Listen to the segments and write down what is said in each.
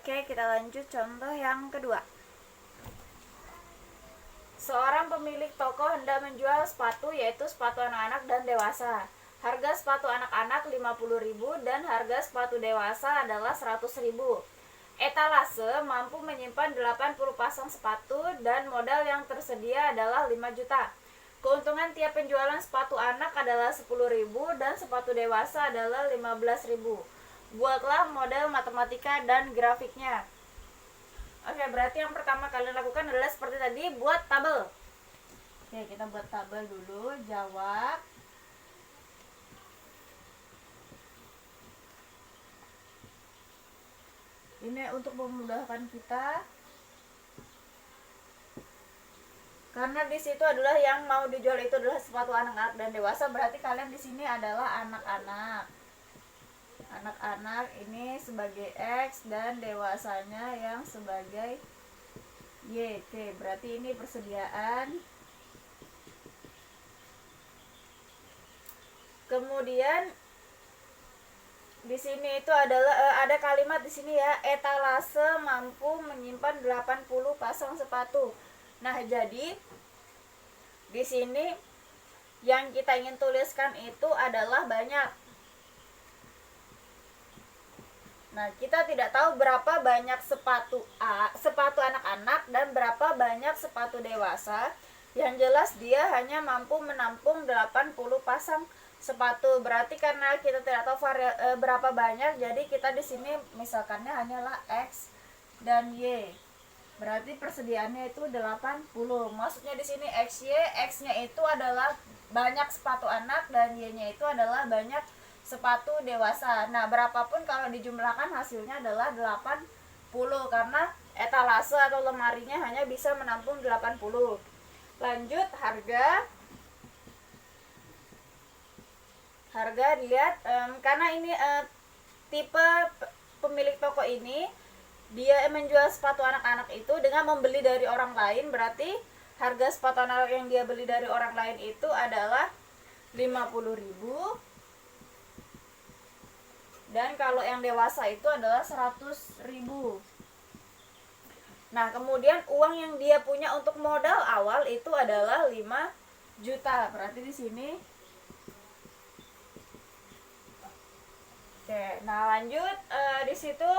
Oke, kita lanjut contoh yang kedua. Seorang pemilik toko hendak menjual sepatu, yaitu sepatu anak-anak dan dewasa. Harga sepatu anak-anak 50.000 dan harga sepatu dewasa adalah 100.000. Etalase mampu menyimpan 80 pasang sepatu dan modal yang tersedia adalah 5 juta. Keuntungan tiap penjualan sepatu anak adalah 10.000 dan sepatu dewasa adalah 15.000. Buatlah model matematika dan grafiknya. Oke, berarti yang pertama kalian lakukan adalah seperti tadi, buat tabel. Oke, kita buat tabel dulu. Jawab. Ini untuk memudahkan kita. Karena di situ adalah yang mau dijual itu adalah sepatu anak-anak dan dewasa, berarti kalian di sini adalah anak-anak. Anak-anak ini sebagai X dan dewasanya yang sebagai Y. Oke, berarti ini persediaan. Kemudian di sini itu adalah ada kalimat di sini ya, etalase mampu menyimpan 80 pasang sepatu. Nah, jadi di sini yang kita ingin tuliskan itu adalah banyak. Nah, kita tidak tahu berapa banyak sepatu anak-anak dan berapa banyak sepatu dewasa. Yang jelas dia hanya mampu menampung 80 pasang sepatu. Berarti karena kita tidak tahu berapa banyak, jadi kita di sini misalkannya hanyalah X dan Y. Berarti persediaannya itu 80. Maksudnya di sini XY, X-nya itu adalah banyak sepatu anak dan Y-nya itu adalah banyak sepatu dewasa. Nah, berapapun kalau dijumlahkan hasilnya adalah 80 karena etalase atau lemarinya hanya bisa menampung 80. Lanjut, harga dilihat karena ini tipe pemilik toko ini dia menjual sepatu anak-anak itu dengan membeli dari orang lain, berarti harga sepatu anak yang dia beli dari orang lain itu adalah 50.000. Dan kalau yang dewasa itu adalah 100.000. Nah, kemudian uang yang dia punya untuk modal awal itu adalah 5 juta. Berarti di sini. Oke, nah lanjut di situ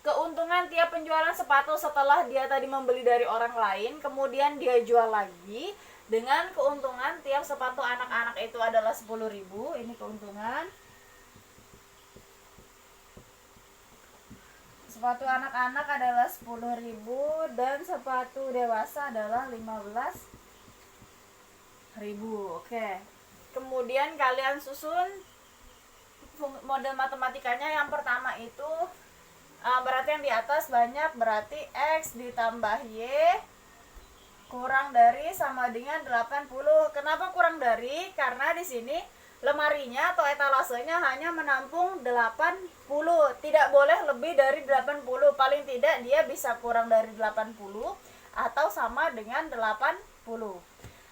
keuntungan tiap penjualan sepatu setelah dia tadi membeli dari orang lain, kemudian dia jual lagi dengan keuntungan tiap sepatu anak-anak itu adalah 10.000. Ini keuntungan. Sepatu anak-anak adalah 10.000 dan sepatu dewasa adalah 15.000. Oke. Kemudian kalian susun model matematikanya. Yang pertama itu berarti yang di atas banyak, berarti X ditambah Y kurang dari sama dengan 80. Kenapa kurang dari? Karena di sini lemarinya atau etalasenya hanya menampung 80. Tidak boleh lebih dari 80. Paling tidak dia bisa kurang dari 80 atau sama dengan 80.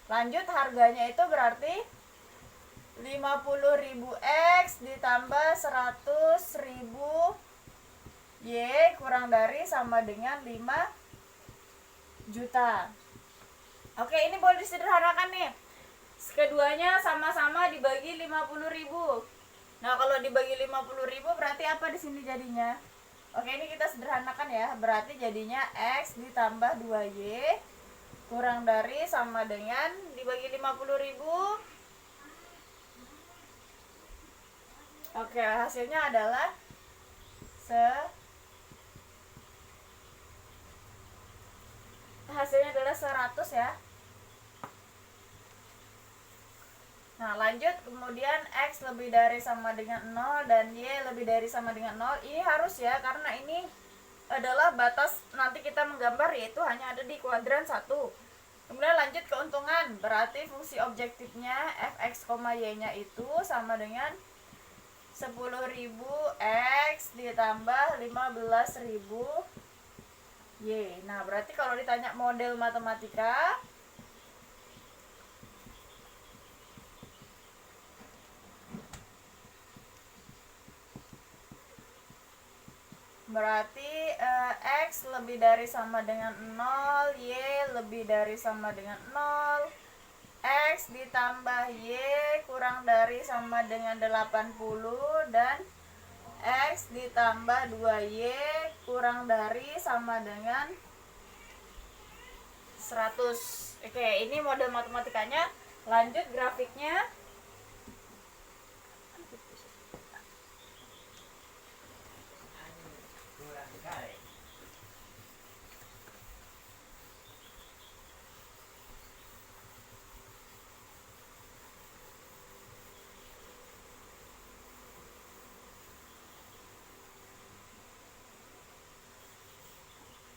Lanjut, harganya itu berarti 50.000 X ditambah 100.000 Y kurang dari sama dengan 5 juta. Oke, ini boleh disederhanakan nih. Keduanya sama-sama dibagi 50.000. Nah, kalau dibagi 50.000 berarti apa di sini jadinya? Oke, ini kita sederhanakan ya. Berarti jadinya X ditambah 2Y kurang dari sama dengan dibagi 50.000. Oke, hasilnya adalah hasilnya adalah 100 ya. Nah, lanjut, kemudian X lebih dari sama dengan 0 dan Y lebih dari sama dengan 0. Ini harus ya, karena ini adalah batas nanti kita menggambar, yaitu hanya ada di kuadran 1. Kemudian lanjut keuntungan, berarti fungsi objektifnya Fx, Y-nya itu sama dengan 10.000 X ditambah 15.000 Y. Nah, berarti kalau ditanya model matematika, Berarti X lebih dari sama dengan 0, Y lebih dari sama dengan 0, X ditambah Y kurang dari sama dengan 80, dan X ditambah 2Y kurang dari sama dengan 100. Oke, ini model matematikanya. Lanjut grafiknya.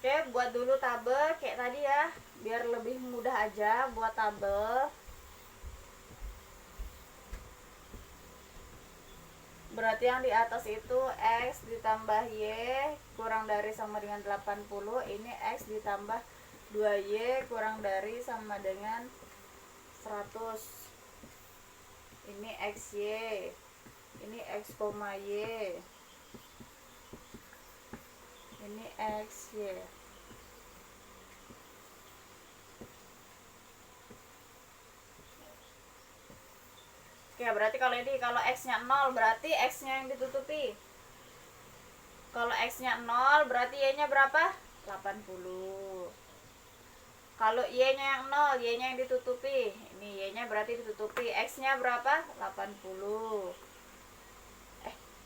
Oke, buat dulu tabel kayak tadi ya, biar lebih mudah aja buat tabel. Berarti yang di atas itu X ditambah Y kurang dari sama dengan 80. Ini X ditambah 2Y kurang dari sama dengan 100. Ini XY. Ini X, Y. Ini XY. Oke, berarti kalau X-nya 0 berarti X-nya yang ditutupi. Kalau X-nya 0 berarti Y-nya berapa? 80. Kalau Y-nya yang 0, Y-nya yang ditutupi. Ini Y-nya berarti ditutupi. X-nya berapa? 80.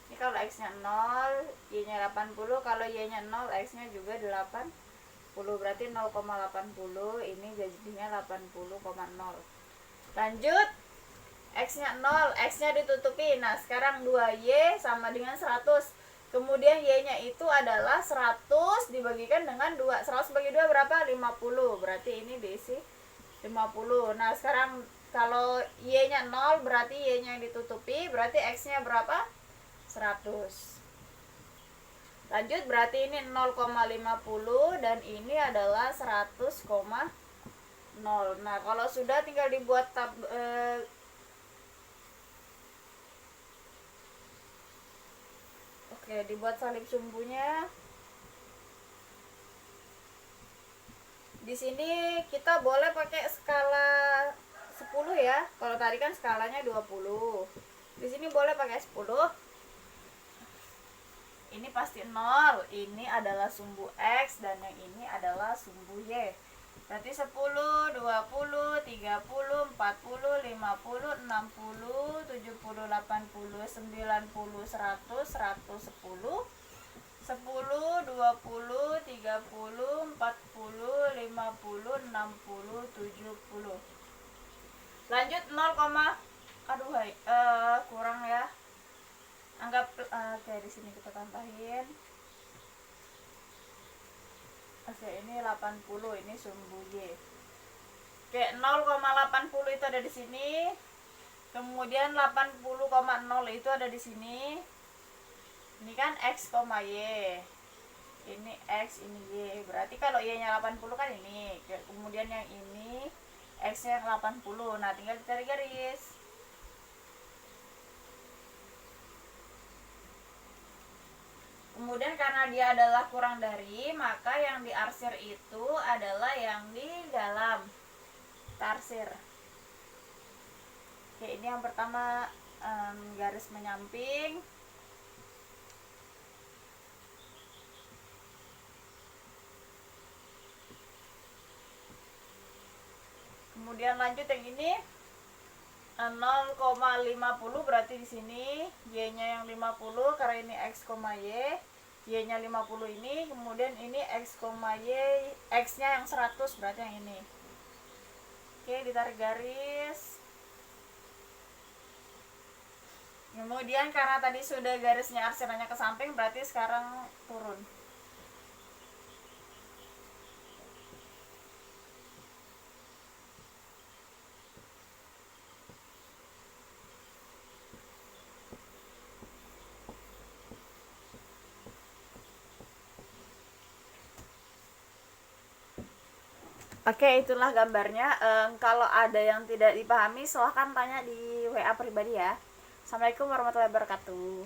Ini kalau X-nya 0, Y-nya 80. Kalau Y-nya 0, X-nya juga 80. Berarti 0,80. Ini jadinya 80,0. Lanjut. X-nya 0, X-nya ditutupi. Nah, sekarang 2Y sama dengan 100. Kemudian Y-nya itu adalah 100 dibagikan dengan 2. 100 bagi 2 berapa? 50. Berarti ini diisi 50. Nah, sekarang kalau Y-nya 0 berarti Y-nya yang ditutupi. Berarti X-nya berapa? 100. Lanjut, berarti ini 0,50 dan ini adalah 100,0. Nah, kalau sudah tinggal dibuat Oke, dibuat salib sumbunya. Di sini kita boleh pakai skala 10 ya. Kalau tadi kan skalanya 20. Di sini boleh pakai 10. Ini pasti 0. Ini adalah sumbu X dan yang ini adalah sumbu Y. Berarti 10, 20, 30, 40, 50, 60, 70, 80, 90, 100, 110, 10, 20, 30, 40, 50, 60, 70. Lanjut 0, aduh kurang ya. Anggap kayak di sini kita tambahin. Oke, ini 80, ini sumbu Y. Oke, 0,80 itu ada di sini. Kemudian 80,0 itu ada di sini. Ini kan X, Y. Ini X, ini Y. Berarti kalau Y-nya 80 kan ini. Kemudian yang ini X-nya 80. Nah, tinggal ditarik garis. Kemudian karena dia adalah kurang dari, maka yang diarsir itu adalah yang di dalam tarsir. Oke, ini yang pertama garis menyamping. Kemudian lanjut yang ini 0,50 berarti di sini Y-nya yang 50 karena ini X, Y. Y-nya 50 ini, kemudian ini X, Y, X-nya yang 100 berarti yang ini. Oke, ditarik garis. Kemudian karena tadi sudah garisnya arsirannya ke samping, berarti sekarang turun. Oke, itulah gambarnya. Kalau ada yang tidak dipahami, silahkan tanya di WA pribadi ya. Assalamualaikum warahmatullahi wabarakatuh.